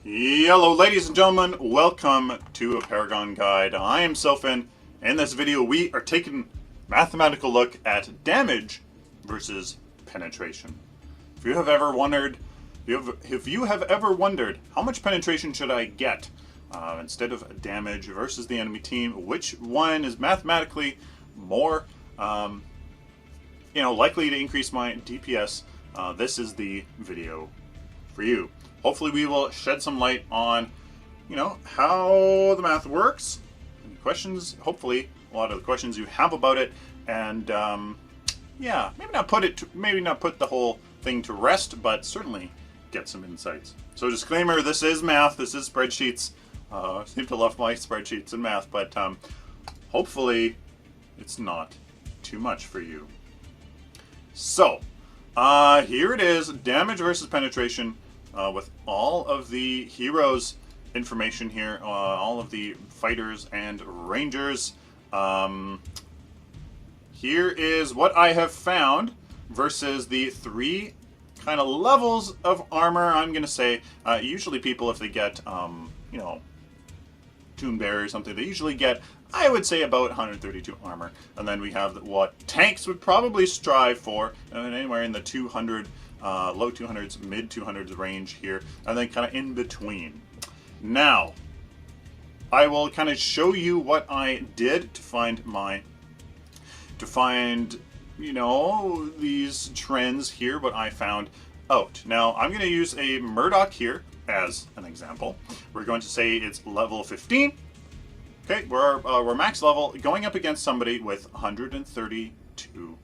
Hello ladies and gentlemen, welcome to a Paragon Guide. I am Sylphin. In this video we are taking a mathematical look at damage versus penetration. If you have ever wondered, how much penetration should I get instead of damage versus the enemy team, which one is mathematically more likely to increase my DPS, this is the video for you. Hopefully we will shed some light on, how the math works, and questions, hopefully a lot of the questions you have about it, and maybe not put the whole thing to rest, but certainly get some insights. So disclaimer, this is math, this is spreadsheets. I seem to love my spreadsheets and math, but hopefully it's not too much for you. So, here it is, damage versus penetration. With all of the heroes information here, all of the fighters and rangers. Here is what I have found versus the three kind of levels of armor. I'm going to say, usually people, if they get, Toonberry or something, they usually get, I would say, about 132 armor. And then we have what tanks would probably strive for, anywhere in the 200, low 200s, mid 200s range here, and then kind of in between. Now, I will kind of show you what I did to find these trends here, what I found out. Now, I'm going to use a Murdoch here as an example. We're going to say it's level 15. Okay, we're max level, going up against somebody with 132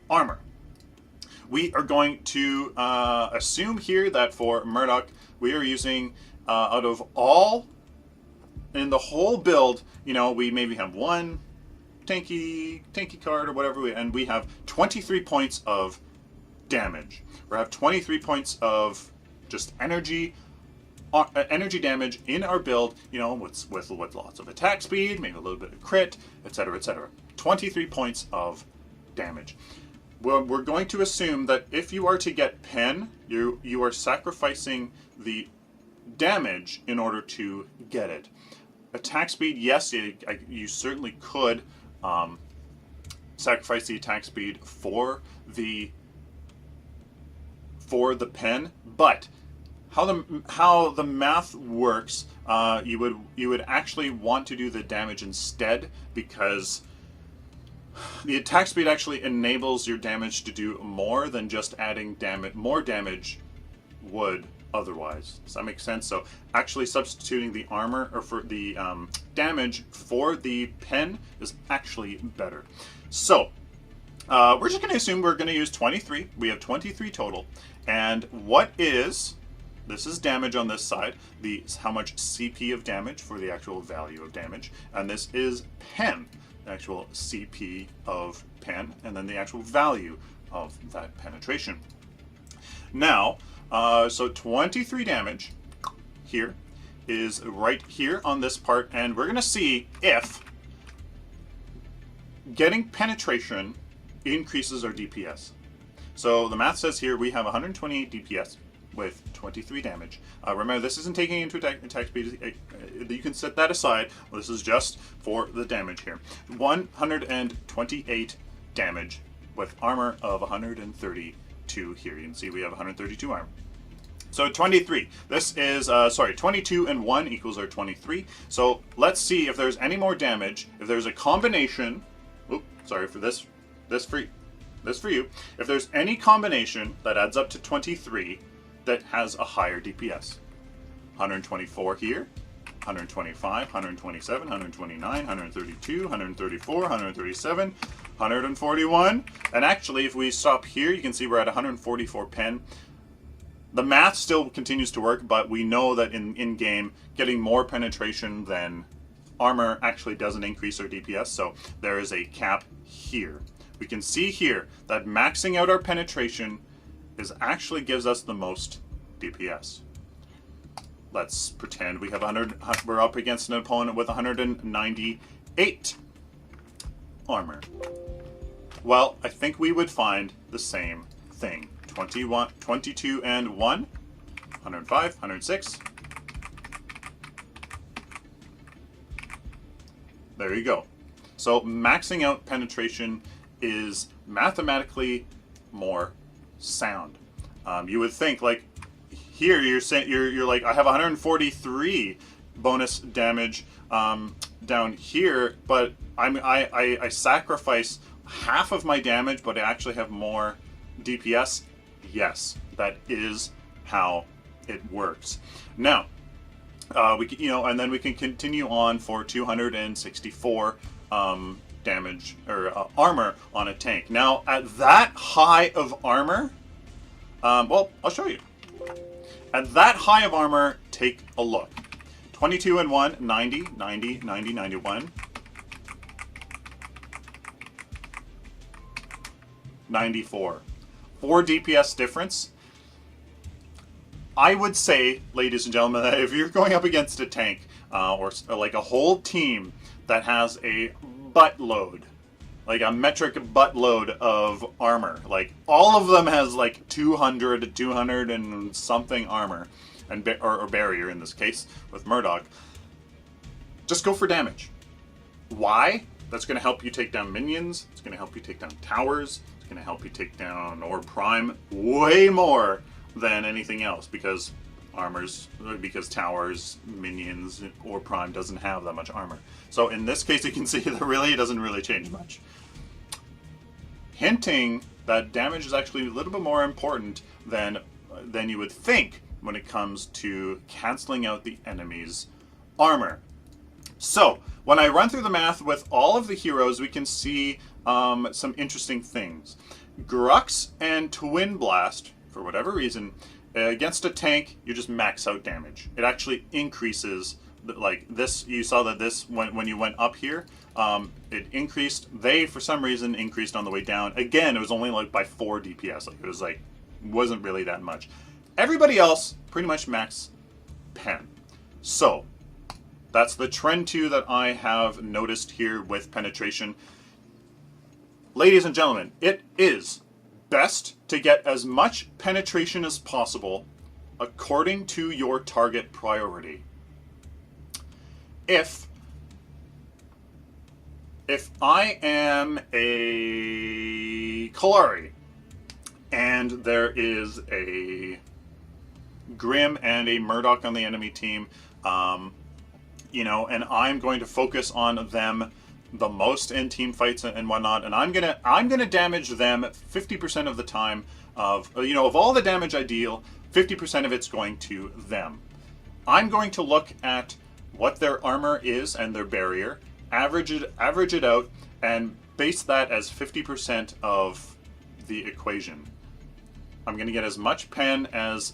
armor. We are going to assume here that for Murdoch, we are using, out of all, in the whole build, we maybe have one tanky card or whatever, and we have 23 points of damage. We have 23 points of just energy damage in our build, with lots of attack speed, maybe a little bit of crit, etc., etc. 23 points of damage. Well, we're going to assume that if you are to get pen, you are sacrificing the damage in order to get it. Attack speed, yes, you certainly could sacrifice the attack speed for the pen, but how the math works, you would actually want to do the damage instead, because the attack speed actually enables your damage to do more than just adding more damage would otherwise. Does that make sense? So actually substituting the armor, or for the damage for the pen, is actually better. So we're just going to assume we're going to use 23. We have 23 total. And this is damage on this side, how much CP of damage for the actual value of damage, and this is pen, the actual CP of pen, and then the actual value of that penetration. Now, so 23 damage here is right here on this part, and we're going to see if getting penetration increases our DPS. So the math says here we have 128 DPS with 23 damage. Remember, this isn't taking into attack speed. You can set that aside. Well, this is just for the damage here. 128 damage with armor of 132 here. You can see we have 132 armor. So 23. This is, 22 and 1 equals our 23. So let's see if there's any more damage. If there's a combination, for this for you. If there's any combination that adds up to 23, that has a higher DPS. 124 here, 125, 127, 129, 132, 134, 137, 141. And actually, if we stop here, you can see we're at 144 pen. The math still continues to work, but we know that in-game, getting more penetration than armor actually doesn't increase our DPS, so there is a cap here. We can see here that maxing out our penetration actually gives us the most DPS. Let's pretend we have we're up against an opponent with 198 armor. Well, I think we would find the same thing. 22 and 1, 105, 106, There you go. So maxing out penetration is mathematically more sound. You would think, like, here you're saying you're like, I have 143 bonus damage down here, but I sacrifice half of my damage, but I actually have more DPS. Yes, that is how it works. Now, and then we can continue on for 264 damage or armor on a tank. Now, at that high of armor, well, I'll show you. At that high of armor, take a look. 22 and 1, 90, 90, 90, 91. 94. 4 DPS difference. I would say, ladies and gentlemen, that if you're going up against a tank or like a whole team that has a buttload, like a metric buttload of armor, like all of them has like 200 and something armor, and or barrier in this case with Murdoch, just go for damage. Why? That's going to help you take down minions. It's going to help you take down towers. It's going to help you take down Orb Prime way more than anything else, because towers, minions, or Prime doesn't have that much armor. So in this case, you can see that really it doesn't really change much. Hinting that damage is actually a little bit more important than you would think when it comes to canceling out the enemy's armor. So when I run through the math with all of the heroes, we can see some interesting things. Grux and Twin Blast, for whatever reason, against a tank, you just max out damage. It actually increases, like this, you saw that this, when you went up here, it increased. They, for some reason, increased on the way down. Again, it was only like by 4 DPS. Like, it was like, wasn't really that much. Everybody else, pretty much max pen. So, that's the trend 2 that I have noticed here with penetration. Ladies and gentlemen, it is best to get as much penetration as possible according to your target priority. If I am a Kalari and there is a Grim and a Murdoch on the enemy team, and I'm going to focus on them the most in team fights and whatnot, and I'm gonna damage them 50% of the time of all the damage I deal, 50% of it's going to them. I'm going to look at what their armor is and their barrier, average it out, and base that as 50% of the equation. I'm going to get as much pen as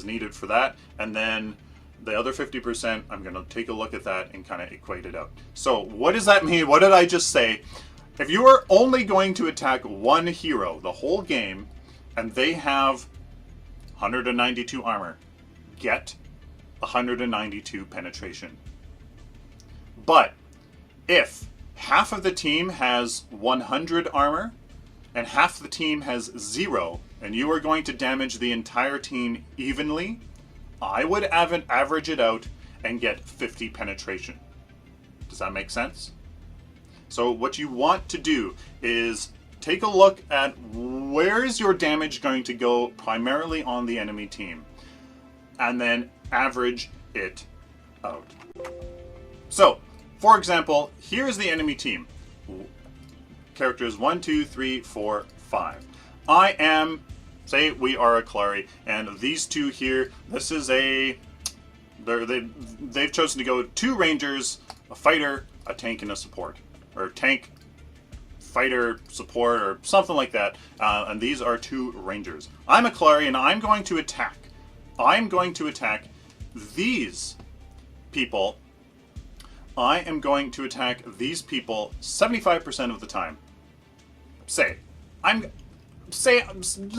needed for that, and then the other 50%, I'm going to take a look at that and kind of equate it out. So what does that mean? What did I just say? If you are only going to attack one hero the whole game, and they have 192 armor, get 192 penetration. But if half of the team has 100 armor, and half the team has 0, and you are going to damage the entire team evenly, I would average it out and get 50 penetration. Does that make sense? So what you want to do is take a look at where is your damage going to go primarily on the enemy team, and then average it out. So, for example, here's the enemy team. Characters 1, 2, 3, 4, 5. I am, say we are a Kalari, and these two here, this is they've chosen to go 2 rangers, a fighter, a tank, and a support. Or tank, fighter, support, or something like that. And these are 2 rangers. I'm a Kalari, and I'm going to attack. I'm going to attack these people. I am going to attack these people 75% of the time.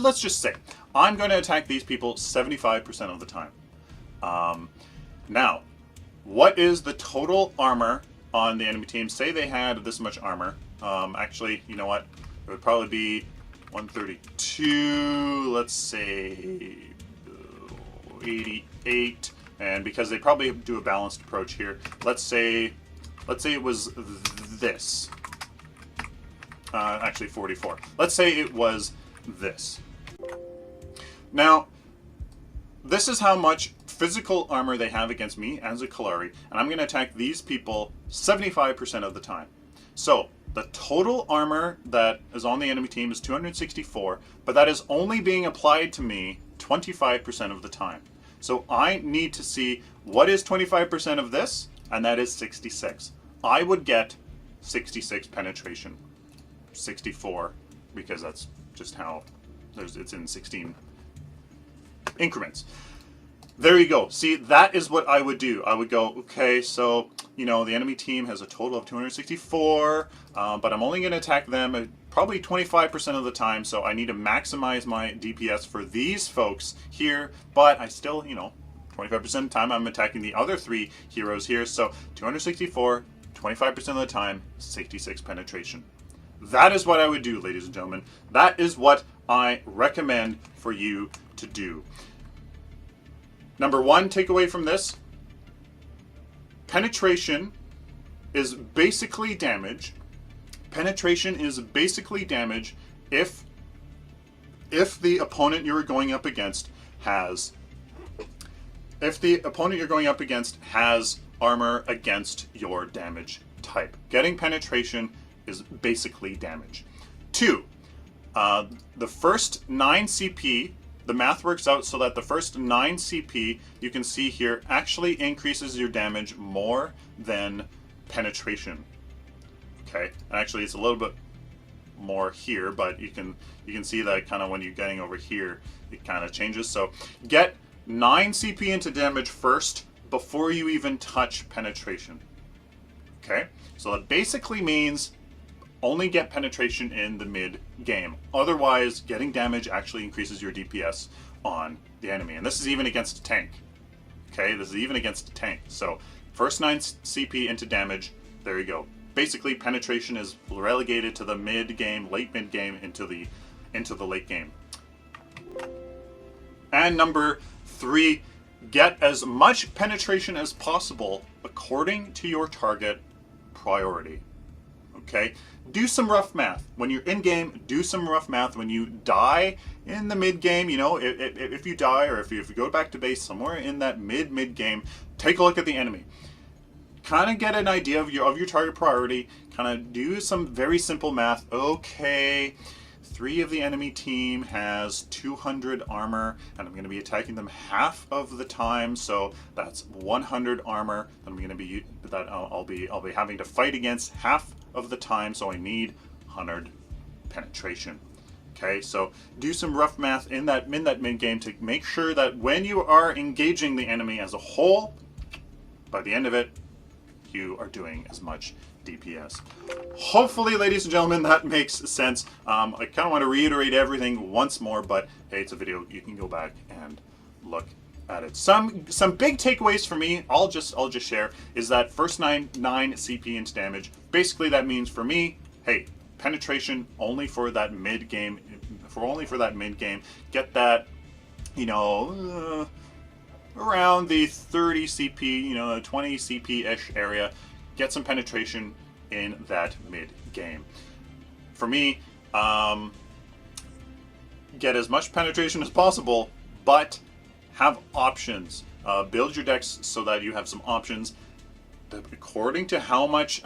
Let's just say, I'm going to attack these people 75% of the time. Now, what is the total armor on the enemy team? Say they had this much armor. Actually, you know what? It would probably be 132, let's say 88. And because they probably do a balanced approach here, let's say let's say it was this. Actually 44. Let's say it was this. Now, this is how much physical armor they have against me as a Kalari, and I'm going to attack these people 75% of the time. So, the total armor that is on the enemy team is 264, but that is only being applied to me 25% of the time. So I need to see what is 25% of this, and that is 66. I would get 66 penetration. 64, because that's just how it's in 16 increments. There you go. See, that is what I would do. I would go, okay, so, you know, the enemy team has a total of 264, but I'm only going to attack them probably 25% of the time, so I need to maximize my DPS for these folks here, but I still, you know, 25% of the time I'm attacking the other 3 heroes here, so 264, 25% of the time, 66 penetration. That is what I would do, ladies and gentlemen. That is what I recommend for you to do. Number 1 takeaway from this: penetration is basically damage. Penetration is basically damage if the opponent you're going up against has armor against your damage type. Getting penetration is basically damage. 2, the first 9 CP, the math works out so that the first 9 CP, you can see here, actually increases your damage more than penetration. Okay, and actually it's a little bit more here, but you can see that kind of when you're getting over here, it kind of changes. So get 9 CP into damage first before you even touch penetration. Okay, so that basically means only get penetration in the mid game. Otherwise, getting damage actually increases your DPS on the enemy. And this is even against a tank. Okay, this is even against a tank. So first 9 CP into damage, there you go. Basically, penetration is relegated to the mid game, late mid game, into the late game. And number 3, get as much penetration as possible according to your target priority. Okay, do some rough math. When you're in game, do some rough math. When you die in the mid game, you know, if you die, or if you go back to base somewhere in that mid game, take a look at the enemy. Kind of get an idea of your target priority. Kind of do some very simple math. Okay, 3 of the enemy team has 200 armor, and I'm going to be attacking them half of the time, so that's 100 armor. I'm going to be I'll be having to fight against half of the time, so I need 100 penetration. Okay, so do some rough math in that mid game to make sure that when you are engaging the enemy as a whole, by the end of it, you are doing as much DPS. Hopefully, ladies and gentlemen, that makes sense. I kind of want to reiterate everything once more, but hey, it's a video. You can go back and look at it. Some big takeaways for me, I'll just share, is that first 9 CP into damage. Basically, that means for me, hey, penetration only for that mid game. Get that, you know, around the 30 CP, you know, 20 CP-ish area. Get some penetration in that mid game. For me, get as much penetration as possible, but have options. Build your decks so that you have some options according to how much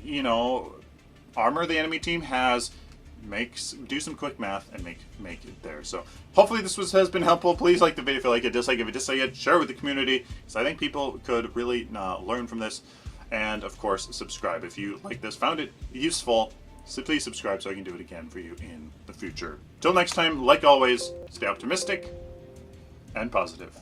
you know, armor the enemy team has. Do some quick math and make it there. So hopefully this has been helpful. Please like the video if you like it, dislike it if you dislike it, share it with the community, because I think people could really learn from this. And of course, subscribe if you like this, found it useful. So please subscribe so I can do it again for you in the future. Till next time, like always, stay optimistic and positive.